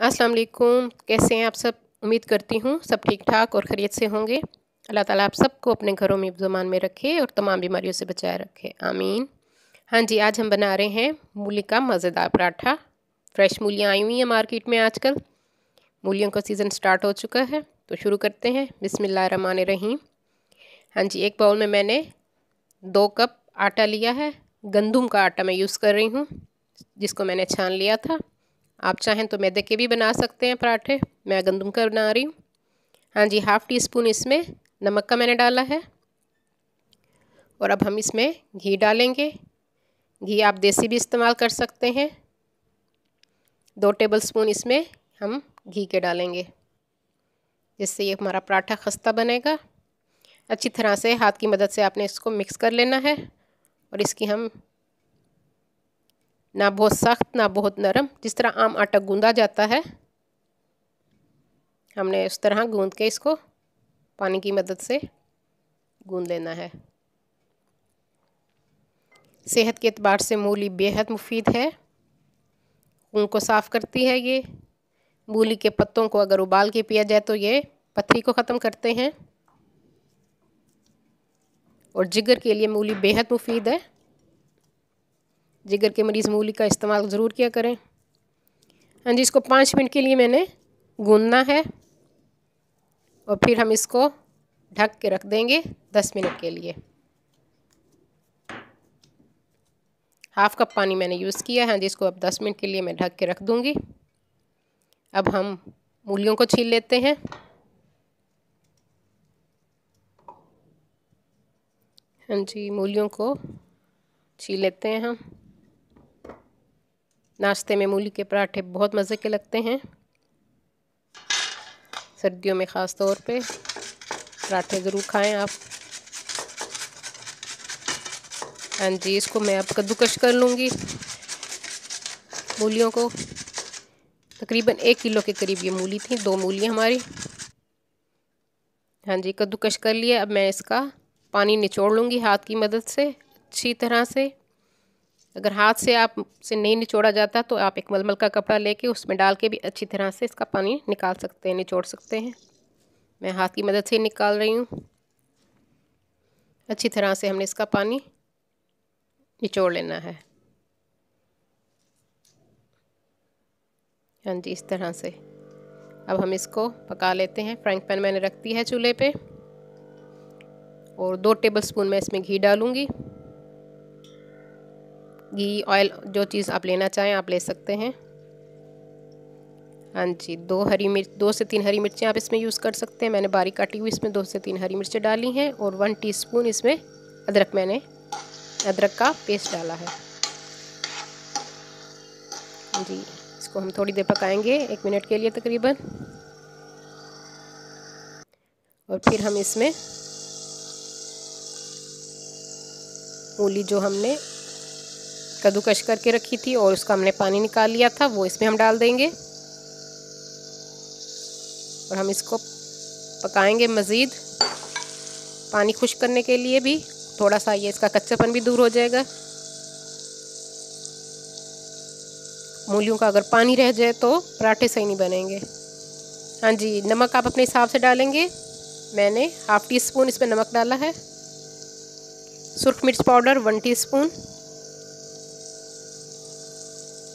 अस्सलाम वालेकुम। कैसे हैं आप सब? उम्मीद करती हूँ सब ठीक ठाक और खैरियत से होंगे। अल्लाह ताला आप सबको अपने घरों में ज़मान में रखे और तमाम बीमारियों से बचाए रखे, आमीन। हाँ जी, आज हम बना रहे हैं मूली का मज़ेदार पराठा। फ्रेश मूलियाँ आई हुई हैं मार्केट में आजकल। मूलियों का सीज़न स्टार्ट हो चुका है, तो शुरू करते हैं। बिस्मिल्लाहिर्रहमानिर्रहीम। हाँ जी, एक बाउल में मैंने 2 कप आटा लिया है। गंदम का आटा मैं यूज़ कर रही हूँ, जिसको मैंने छान लिया था। आप चाहें तो मैदे के भी बना सकते हैं पराठे, मैं गंदम का बना रही हूँ। हाँ जी, हाफ़ टी स्पून इसमें नमक का मैंने डाला है। और अब हम इसमें घी डालेंगे। घी आप देसी भी इस्तेमाल कर सकते हैं। 2 टेबलस्पून इसमें हम घी के डालेंगे, जिससे ये हमारा पराठा खस्ता बनेगा। अच्छी तरह से हाथ की मदद से आपने इसको मिक्स कर लेना है। और इसकी हम ना बहुत सख्त ना बहुत नरम, जिस तरह आम आटा गूंदा जाता है, हमने उस तरह गूंद के इसको पानी की मदद से गूंद लेना है। सेहत के एतबार से मूली बेहद मुफीद है। खून को साफ़ करती है ये। मूली के पत्तों को अगर उबाल के पिया जाए तो ये पथरी को ख़त्म करते हैं। और जिगर के लिए मूली बेहद मुफीद है। जिगर के मरीज़ मूली का इस्तेमाल ज़रूर किया करें। हाँ जी, इसको 5 मिनट के लिए मैंने गूंदना है। और फिर हम इसको ढक के रख देंगे 10 मिनट के लिए। हाफ़ कप पानी मैंने यूज़ किया है, जिसको अब 10 मिनट के लिए मैं ढक के रख दूँगी। अब हम मूलियों को छील लेते हैं। हाँ जी, मूलियों को छील लेते हैं हम। नाश्ते में मूली के पराठे बहुत मज़े के लगते हैं। सर्दियों में ख़ास तौर पे पराठे ज़रूर खाएं आप। हाँ जी, इसको मैं अब कद्दूकश कर लूँगी। मूलियों को तकरीबन 1 किलो के करीब ये मूली थी, 2 मूली हमारी। हाँ जी, कद्दूकश कर लिया। अब मैं इसका पानी निचोड़ लूँगी हाथ की मदद से अच्छी तरह से। अगर हाथ से आप से नहीं निचोड़ा जाता तो आप एक मलमल का कपड़ा लेके उसमें डाल के भी अच्छी तरह से इसका पानी निकाल सकते हैं, निचोड़ सकते हैं। मैं हाथ की मदद से निकाल रही हूँ। अच्छी तरह से हमने इसका पानी निचोड़ लेना है। हाँ जी, इस तरह से। अब हम इसको पका लेते हैं। फ्राइंग पैन मैंने रख दी है चूल्हे पे। और 2 टेबलस्पून मैं इसमें घी डालूँगी। घी, ऑयल, जो चीज़ आप लेना चाहें आप ले सकते हैं। हाँ जी, 2 से 3 हरी मिर्चें आप इसमें यूज़ कर सकते हैं। मैंने बारीक काटी हुई इसमें 2 से 3 हरी मिर्चें डाली हैं। और 1 टीस्पून इसमें मैंने अदरक का पेस्ट डाला है। जी, इसको हम थोड़ी देर पकाएंगे, 1 मिनट के लिए तकरीबन। और फिर हम इसमें मूली जो हमने कद्दूकश करके रखी थी और उसका हमने पानी निकाल लिया था, वो इसमें हम डाल देंगे। और हम इसको पकाएंगे मज़ीद। पानी खुश्क करने के लिए भी थोड़ा सा ये इसका कच्चापन भी दूर हो जाएगा। मूलियों का अगर पानी रह जाए तो पराठे सही नहीं बनेंगे। हाँ जी, नमक आप अपने हिसाब से डालेंगे। मैंने हाफ़ टी स्पून इसमें नमक डाला है। सुरख मिर्च पाउडर 1 टीस्पून।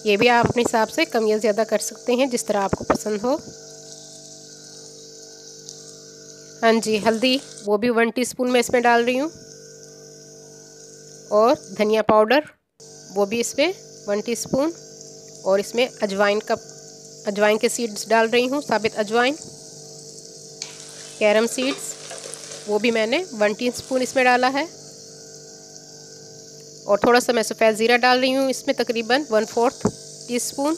ये भी आप अपने हिसाब से कम या ज़्यादा कर सकते हैं, जिस तरह आपको पसंद हो। हाँ जी, हल्दी वो भी 1 टीस्पून मैं इसमें डाल रही हूँ। और धनिया पाउडर वो भी इसमें 1 टीस्पून। और इसमें अजवाइन के सीड्स डाल रही हूँ, साबित अजवाइन। कैरम सीड्स वो भी मैंने 1 टीस्पून इसमें डाला है। और थोड़ा सा मैं सफ़ेद ज़ीरा डाल रही हूँ इसमें, तकरीबन 1/4 टीस्पून।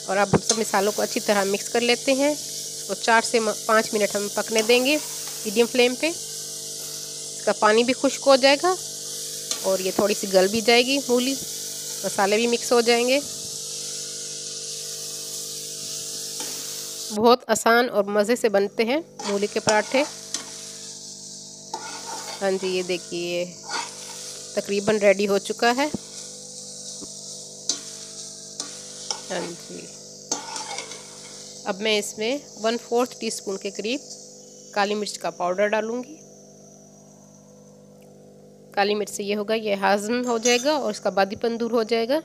और अब हम सब मसालों को अच्छी तरह मिक्स कर लेते हैं। तो 4 से 5 मिनट हम पकने देंगे मीडियम फ्लेम पे। इसका पानी भी खुश्क हो जाएगा और ये थोड़ी सी गल भी जाएगी मूली, मसाले भी मिक्स हो जाएंगे। बहुत आसान और मज़े से बनते हैं मूली के पराठे। हाँ जी, ये देखिए तकरीबन रेडी हो चुका है। हाँ जी, अब मैं इसमें 1/4 टीस्पून के करीब काली मिर्च का पाउडर डालूंगी। काली मिर्च से ये होगा, ये हाज़म हो जाएगा और इसका बादीपन दूर हो जाएगा।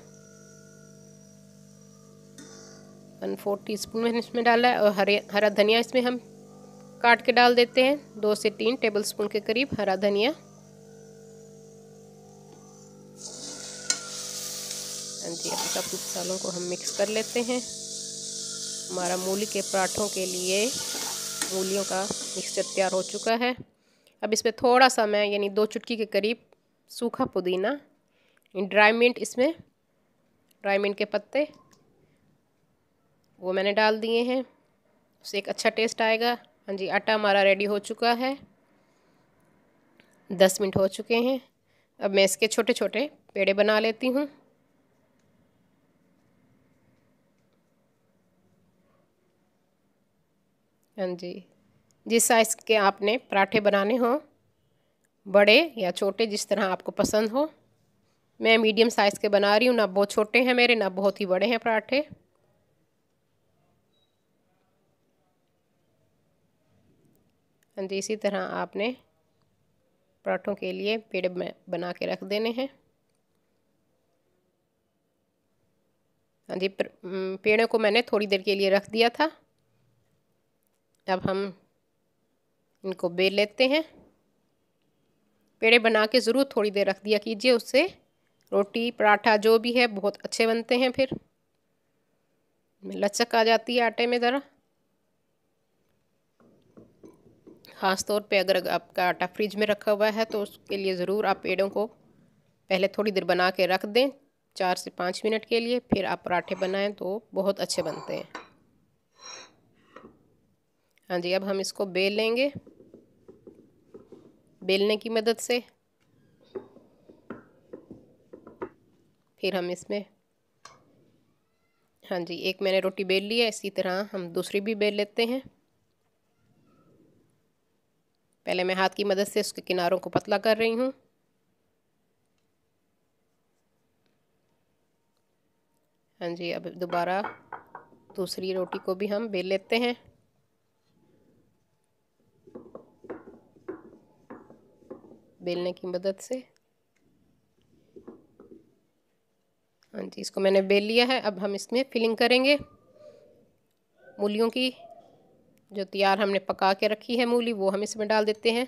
1/4 टीस्पून मैंने इसमें डाला है। और हरा धनिया इसमें हम काट के डाल देते हैं, 2 से 3 टेबलस्पून के करीब हरा धनिया। हाँ जी, अब सब मसालों को हम मिक्स कर लेते हैं। हमारा मूली के पराठों के लिए मूलियों का मिक्सचर तैयार हो चुका है। अब इसमें थोड़ा सा मैं यानी 2 चुटकी के करीब सूखा पुदीना, ड्राई मिंट, इसमें ड्राई मिंट के पत्ते वो मैंने डाल दिए हैं, उससे एक अच्छा टेस्ट आएगा। हाँ जी, आटा हमारा रेडी हो चुका है, 10 मिनट हो चुके हैं। अब मैं इसके छोटे छोटे पेड़े बना लेती हूँ। हाँ जी, जिस साइज़ के आपने पराठे बनाने हो, बड़े या छोटे, जिस तरह आपको पसंद हो। मैं मीडियम साइज़ के बना रही हूँ, ना बहुत छोटे हैं मेरे, ना बहुत ही बड़े हैं पराठे। हाँ जी, इसी तरह आपने पराठों के लिए पेड़े बना के रख देने हैं। हाँ जी, पेड़ों को मैंने थोड़ी देर के लिए रख दिया था। अब हम इनको बेल लेते हैं। पेड़े बना के ज़रूर थोड़ी देर रख दिया कीजिए, उससे रोटी पराठा जो भी है बहुत अच्छे बनते हैं। फिर लचक आ जाती है आटे में ज़रा। ख़ास तौर पे अगर आपका आटा फ्रिज में रखा हुआ है तो उसके लिए ज़रूर आप पेड़ों को पहले थोड़ी देर बना के रख दें, 4 से 5 मिनट के लिए। फिर आप पराठे बनाएं तो बहुत अच्छे बनते हैं। हाँ जी, अब हम इसको बेल लेंगे बेलने की मदद से। फिर हम इसमें, हाँ जी, एक मैंने रोटी बेल ली है, इसी तरह हम दूसरी भी बेल लेते हैं। पहले मैं हाथ की मदद से उसके किनारों को पतला कर रही हूँ। हाँ जी, अब दोबारा दूसरी रोटी को भी हम बेल लेते हैं। बेलने की मदद से। हाँ जी, इसको मैंने बेल लिया है। अब हम इसमें फिलिंग करेंगे मूलियों की। जो तैयार हमने पका के रखी है मूली, वो हम इसमें डाल देते हैं।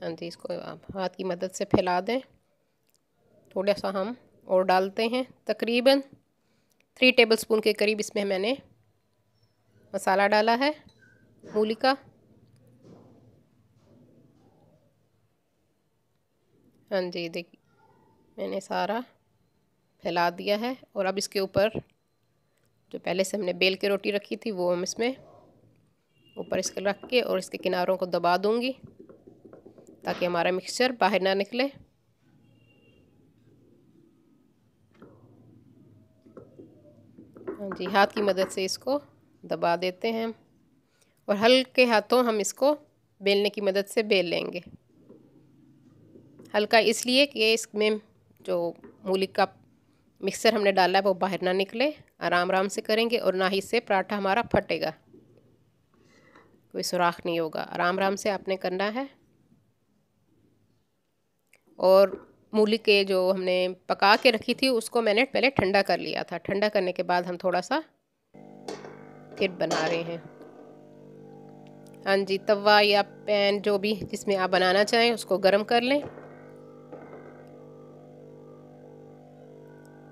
हाँ जी, इसको आप हाथ की मदद से फैला दें। थोड़ा सा हम और डालते हैं, तकरीबन 3 टेबलस्पून के करीब इसमें मैंने मसाला डाला है मूली का। हाँ जी, देखिए मैंने सारा फैला दिया है। और अब इसके ऊपर जो पहले से हमने बेल के रोटी रखी थी वो हम इसमें ऊपर इसके रख के और इसके किनारों को दबा दूंगी ताकि हमारा मिक्सचर बाहर ना निकले। हाँ जी, हाथ की मदद से इसको दबा देते हैं और हल्के हाथों हम इसको बेलने की मदद से बेल लेंगे। हल्का इसलिए कि इसमें जो मूली का मिक्सचर हमने डाला है वो बाहर ना निकले। आराम आराम से करेंगे और ना ही इससे पराठा हमारा फटेगा, कोई सुराख नहीं होगा। आराम आराम से आपने करना है। और मूली के जो हमने पका के रखी थी उसको मैंने पहले ठंडा कर लिया था। ठंडा करने के बाद हम थोड़ा सा फिर बना रहे हैं। हाँ जी, तवा या पैन जो भी जिसमें आप बनाना चाहें उसको गर्म कर लें।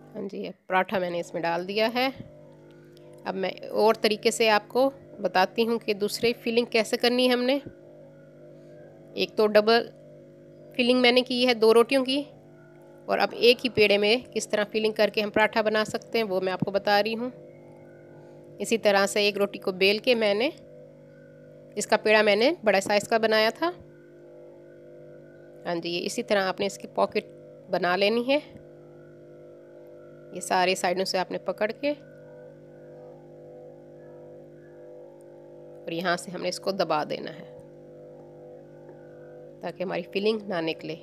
हाँ जी, पराठा मैंने इसमें डाल दिया है। अब मैं और तरीके से आपको बताती हूँ कि दूसरी फिलिंग कैसे करनी है हमने। एक तो डबल फिलिंग मैंने की है 2 रोटियों की, और अब एक ही पेड़े में किस तरह फिलिंग करके हम पराठा बना सकते हैं वो मैं आपको बता रही हूँ। इसी तरह से एक रोटी को बेल के मैंने, इसका पेड़ा मैंने बड़ा साइज़ का बनाया था। हाँ जी, इसी तरह आपने इसकी पॉकेट बना लेनी है। ये सारे साइडों से आपने पकड़ के और यहाँ से हमने इसको दबा देना है ताकि हमारी फिलिंग ना निकले।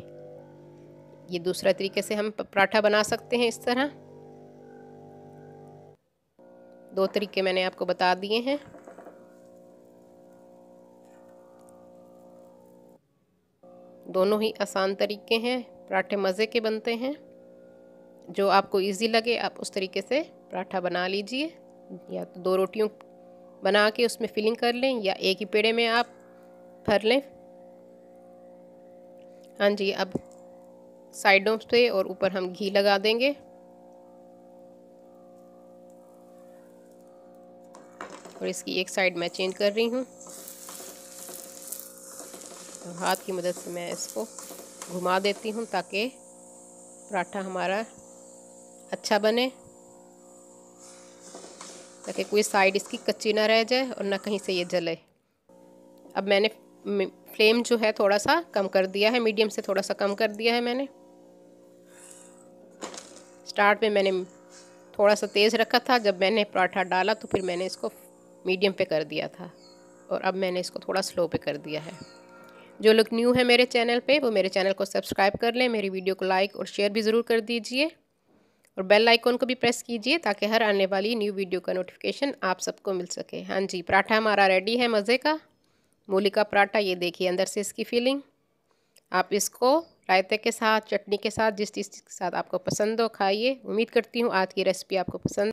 ये दूसरा तरीके से हम पराठा बना सकते हैं इस तरह। 2 तरीके मैंने आपको बता दिए हैं। दोनों ही आसान तरीके हैं, पराठे मज़े के बनते हैं। जो आपको इजी लगे आप उस तरीके से पराठा बना लीजिए, या तो 2 रोटियों बना के उसमें फिलिंग कर लें या एक ही पेड़े में आप भर लें। हाँ जी, अब साइडों से और ऊपर हम घी लगा देंगे और इसकी एक साइड मैं चेंज कर रही हूँ। तो हाथ की मदद से मैं इसको घुमा देती हूँ ताकि पराठा हमारा अच्छा बने, ताकि कोई साइड इसकी कच्ची ना रह जाए और ना कहीं से ये जले। अब मैंने फ्लेम जो है थोड़ा सा कम कर दिया है, मीडियम से थोड़ा सा कम कर दिया है मैंने। स्टार्ट में मैंने थोड़ा सा तेज़ रखा था, जब मैंने पराठा डाला तो फिर मैंने इसको मीडियम पे कर दिया था और अब मैंने इसको थोड़ा स्लो पे कर दिया है। जो लोग न्यू है मेरे चैनल पे वो मेरे चैनल को सब्सक्राइब कर लें, मेरी वीडियो को लाइक और शेयर भी ज़रूर कर दीजिए और बेल आइकॉन को भी प्रेस कीजिए ताकि हर आने वाली न्यू वीडियो का नोटिफिकेशन आप सबको मिल सके। हाँ जी, पराठा हमारा रेडी है मज़े का, मूली का पराठा। ये देखिए अंदर से इसकी फीलिंग। आप इसको रायते के साथ, चटनी के साथ, जिस चीज़ के साथ आपको पसंद हो खाइए। उम्मीद करती हूँ आज की रेसिपी आपको पसंद